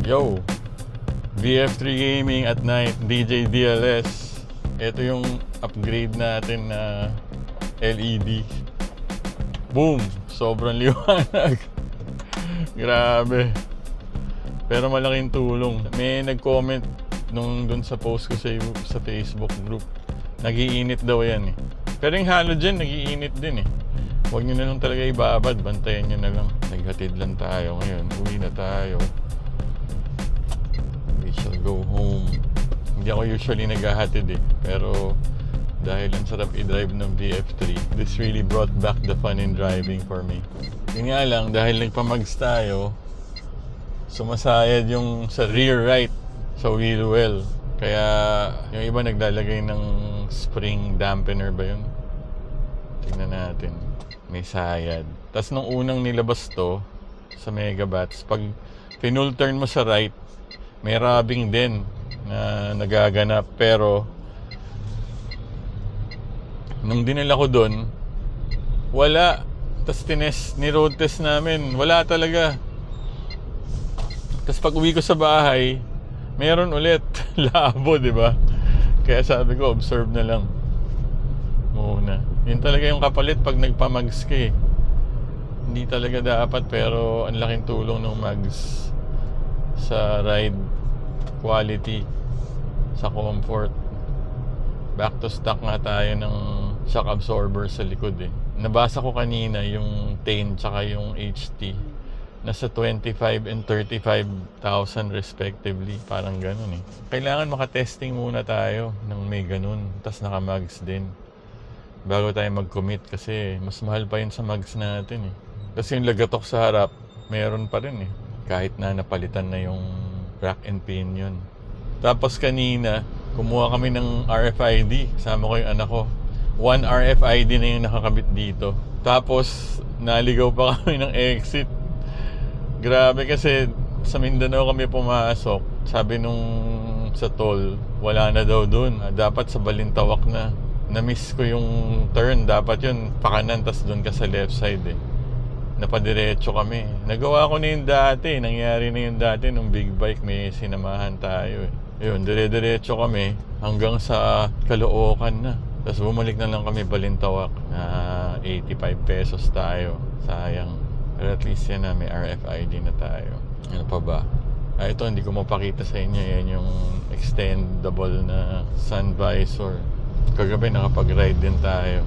Yo, VF3 Gaming at night, DJ DLS. Ito yung upgrade natin na LED. Boom! Sobrang liwanag. Grabe. Pero malaking tulong. May nag-comment nung dun sa post ko sa Facebook group. Nag-iinit daw yan eh. Pero yung halogen, nag-iinit din eh. Huwag nyo na lang talaga ibabad. Bantayan nyo na lang. Naghatid lang tayo ngayon. Uwi na tayo. We shall go home. Hindi ako usually naghahatid eh. Pero dahil ang sarap i-drive ng VF3, this really brought back the fun in driving for me. Yun nga lang, dahil nagpamags tayo, sumasayad yung sa rear right sa wheel well. Kaya yung iba naglalagay ng spring dampener ba yun? Tingnan natin. May sayad. Tapos nung unang nilabas to sa Megabats, pag pinull turn mo sa right, may rubbing din na nagaganap. Pero nung dinala ko doon, wala. Tapos ni-road test namin, wala talaga. Tapos pag uwi ko sa bahay, meron ulit. Labo, di ba? Kaya sabi ko, observe na lang muna. Yun talaga yung kapalit pag nagpamags ka eh. Hindi talaga dapat, pero ang laking tulong ng mags sa ride quality, sa comfort. Back to stock nga tayo ng shock absorber sa likod eh. Nabasa ko kanina yung Tane tsaka yung HT. Nasa 25 and 35,000 respectively. Parang ganun eh. Kailangan makatesting muna tayo ng may ganun. Tapos naka-mags din. Bago tayo mag-commit kasi mas mahal pa yun sa mags natin eh. Kasi yung lagatok sa harap, meron pa rin eh. Kahit na napalitan na yung rack and pinion. Tapos kanina, kumuha kami ng RFID. Kasama ko yung anak ko. 1 RFID na yung nakakabit dito. Tapos, naligaw pa kami ng exit. Grabe kasi sa Mindanao kami pumasok. Sabi nung sa toll, wala na daw dun. Dapat sa Balintawak na. Na-miss ko yung turn. Dapat yun, pakanan, tas dun ka sa left side eh. Napadiretso kami. Nagawa ko na yung dati. Nangyari na yung dati nung big bike. May sinamahan tayo eh. Yun, dire-diretso kami hanggang sa Caloocan na. Tapos bumalik na lang kami Balintawak na 85 pesos tayo. Sayang. Pero at least yan na, may RFID na tayo. Ano pa ba? Ito, hindi ko mapakita sa inyo. Yan yung extendable na sun visor. Kagabi nakapag-ride din tayo.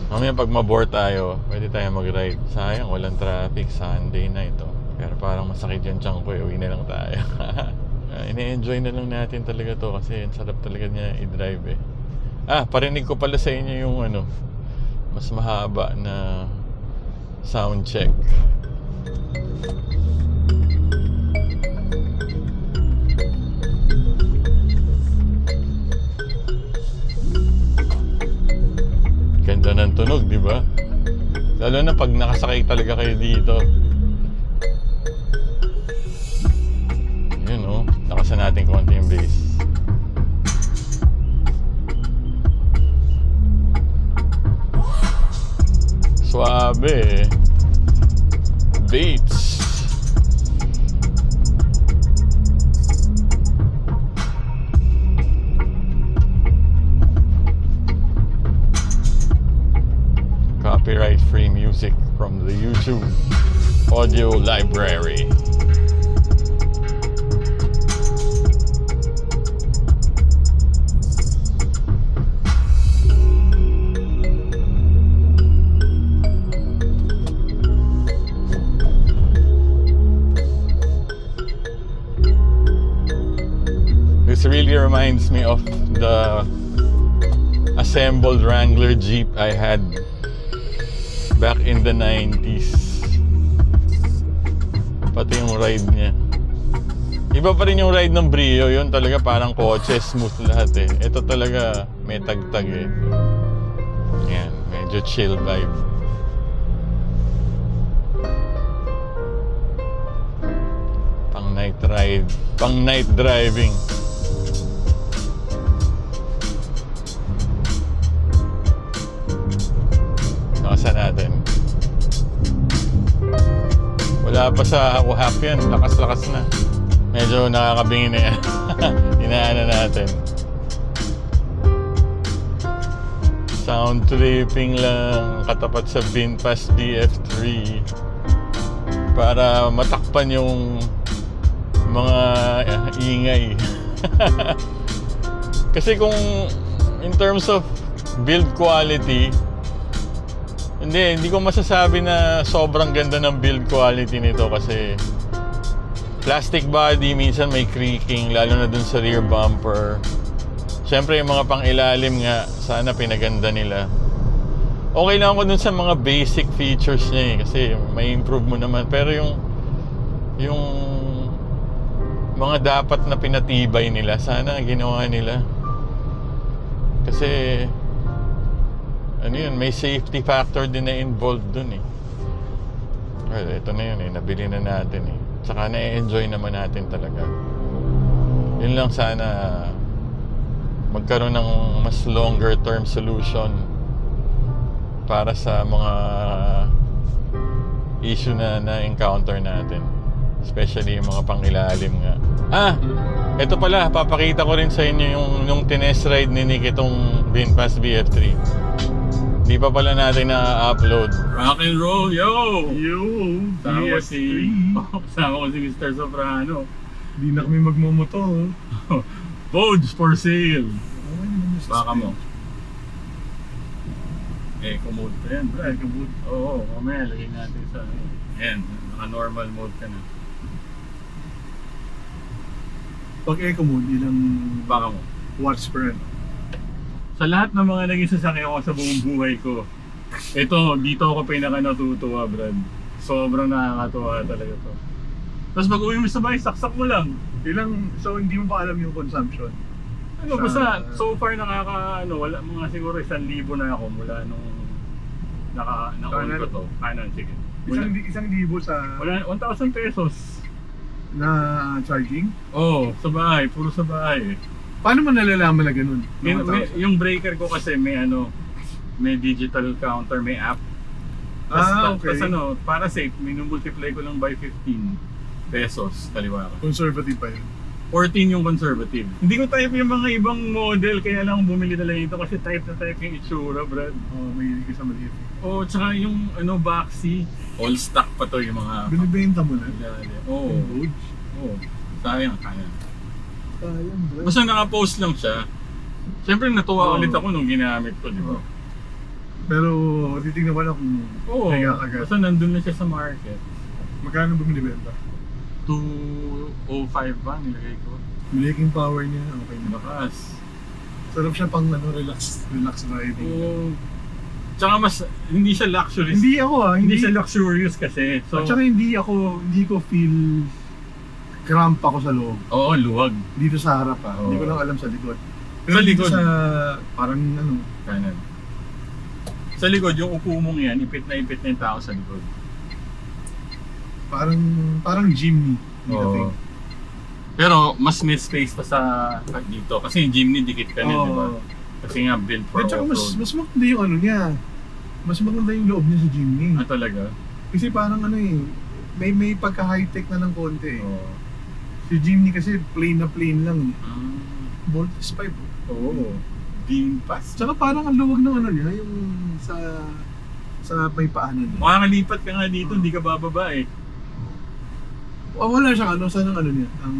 Mamaya pag mabore tayo, pwede tayo mag-ride. Sayang, walang traffic. Sunday na ito. Pero parang masakit yung tiyan ko. Uwi na lang tayo. Ine-enjoy na lang natin talaga to kasi ang sarap talaga niya i-drive eh. Parinig ko pala sa inyo yung mas mahaba na sound check. Ganda ng tunog, di ba? Lalo na pag nakasakay talaga kayo dito. Yun oh, nakasan natin konti yung bass. Suabe. Beats. Copyright free music from the YouTube audio library. This really reminds me of the assembled Wrangler Jeep I had back in the 90s. Pati yung ride niya. Iba pa rin yung ride ng Brio. Yun talaga parang kotse, smooth lahat eh. Ito talaga may tagtag eh. Yan, medyo chill vibe. Pang night ride, pang night driving. Nakasan natin. Wala wala pa sa wahap yan. Lakas-lakas na. Medyo nakakabingin na yan. Inaano natin. Sound tripping lang katapat sa VinFast BF3 para matakpan yung mga ingay. Kasi kung in terms of build quality, hindi ko masasabi na sobrang ganda ng build quality nito kasi plastic body, minsan may creaking lalo na dun sa rear bumper. Siyempre yung mga pang-ilalim nga, sana pinaganda nila. Okay lang ako dun sa mga basic features niya eh, kasi may improve mo naman. Pero yung mga dapat na pinatibay nila, sana ginawa nila. Kasi ano yun, may safety factor din na involved dun eh. Well, ito na yun eh, nabili na natin eh. Tsaka na-enjoy naman natin talaga. Yun lang sana magkaroon ng mas longer term solution para sa mga issue na encounter natin, especially yung mga pangilalim nga. Ito pala, papakita ko rin sa inyo yung tinest ride ni Nick itong VinFast BF3. Hindi pa pala natin na-upload. Rock and roll, yo! Yo! Kasama ko si Mr. Soprano. Hindi na kami magmumotor. Bodes for sale. Baka mo. Eco mode pa yan, bro. Eco mode? Oo, mamaya lagay natin sa ayan, naka-normal mode ka na. Pag eco mode, ilang Baka mo. watts per ano? Sa lahat ng mga naging sasakyan ko sa buong buhay ko, dito ako pinaka natutuwa, Brad. Sobrang nakakatuwa talaga to. Tapos pag uwi mo sa bahay, saksak mo lang. So hindi mo pa alam yung consumption? Basta so far wala mga siguro 1,000 na ako mula nung na-on ko to. Kanan, sige. Isang libo sa... Wala, 1,000 pesos. Na charging? Oo, sa bahay, puro sa bahay. Paano mo nalalaman na ganun? Yung breaker ko kasi may digital counter, may app. Okay. Tapos para safe, minumultiply ko lang by 15 pesos kaliwa ka. Conservative pa yun? 14 yung conservative. Hindi ko type yung mga ibang model, kaya lang bumili na lang ito kasi type na type yung itsura, Brad. May ka sa maliit. Tsaka yung boxy, all stock pa to yung mga... Binibenta mo na? Oo. Sayang. Sayang, bro. Basta naka-post lang siya. Siyempre natuwa ulit ako nung ginamit ko, di ba? Pero titignan mo lang kung agad. Basta nandun na siya sa market. Magkano ba binibenta? 205 ba nilagay ko? Braking power niya, okay na. Bakas. Sarap siya pang relax driving. Tsaka mas, hindi siya luxurious. Hindi siya luxurious kasi. So, at saka hindi ko feel cramp ako sa loob. Oo, luwag. Dito sa harap Hindi ko lang alam sa likod. Pero Sa dito likod? sa parang Kanan. Sa likod, yung upo mong yan, ipit na yung tao sa likod. Parang Jimny. Oo. Pero mas may space pa sa dito. Kasi yung Jimny dikit ka niya, di ba? Kasi nga built for Tsaka off-road. mas maganda yung niya. Mas maganda yung loob niya sa Jimny. Talaga? Kasi parang may pagka-high-tech na ng konti. Oo. Si Jimny kasi plain lang. Voltes 5. Oo. VinFast. Tsaka parang ang luwag ng niya, yung sa may paanan niya. Makakalipat ka nga dito, hindi ka bababa eh. Wala siyang saan ang niya? Ang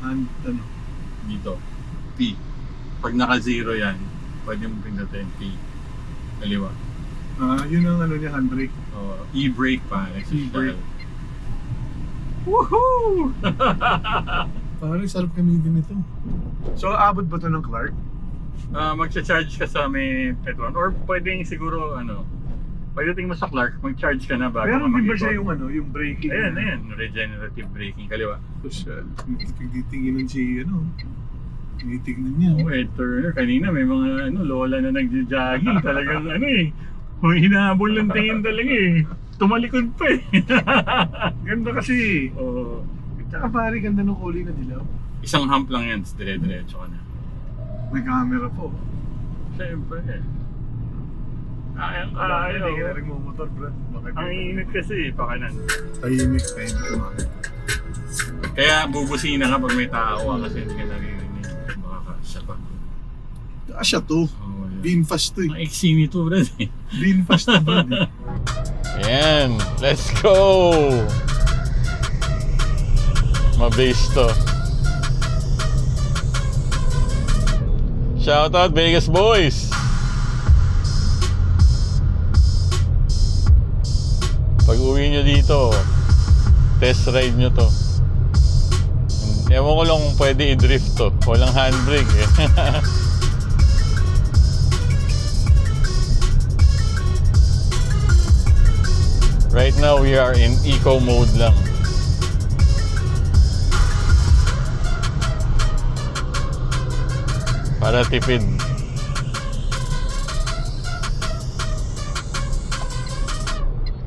hand, Dito. P. Pag naka-zero yan, pwede mo pindutin P. Kaliwa. Yun ang niya, handbrake. E-brake pa. E-brake. Woohoo! Parang sarap gamitin ito. So, abot ba ito ng Clark? Magcha-charge ka sa may Petron. Or pwedeng siguro, pagdating mo sa Clark, mag-charge ka na bago Pero ka hindi ba mag-ikot. siya yung braking? Ayan. Regenerative braking. Kaliwa. Social. Titingnan si tinitignan niya. Turner. Kanina may mga lola na nagja-jogging. Talagang hinahabol ng tingin talaga eh. Tumalikod pa eh. Ganda kasi. Oo. Tsaka pare, ganda ng kulay na dilaw. Isang hump lang yan, dire-diretso ka na. May camera po. Siyempre eh. Hindi ka na rin motor, bro. Ang init kasi, pakanan. Tahimik kumain. Kaya bubusina ka pag may tao kasi hindi ka naririnig. Baka kasya pa. Asya to. Being fast to Ang iksi nito, bro. Being fast to, bro. Ayan, let's go! Mabase to. Shoutout Vegas boys! Pag uwi nyo dito, test ride nyo to. Ewan ko lang kung pwede i-drift to. Walang handbrake eh. Right now we are in eco mode lang. Para tipid.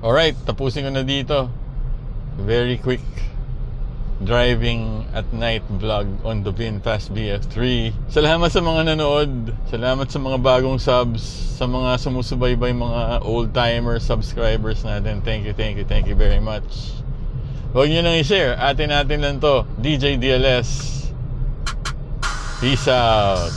Alright, tapusin ko na dito. Very quick driving at night vlog on the VinFast BF3. Salamat sa mga nanood. Salamat sa mga bagong subs. Sa mga sumusubaybay, mga old-timer subscribers natin. Thank you very much. Huwag nyo nang i-share. Atin lang to. DJ DLS. Peace out.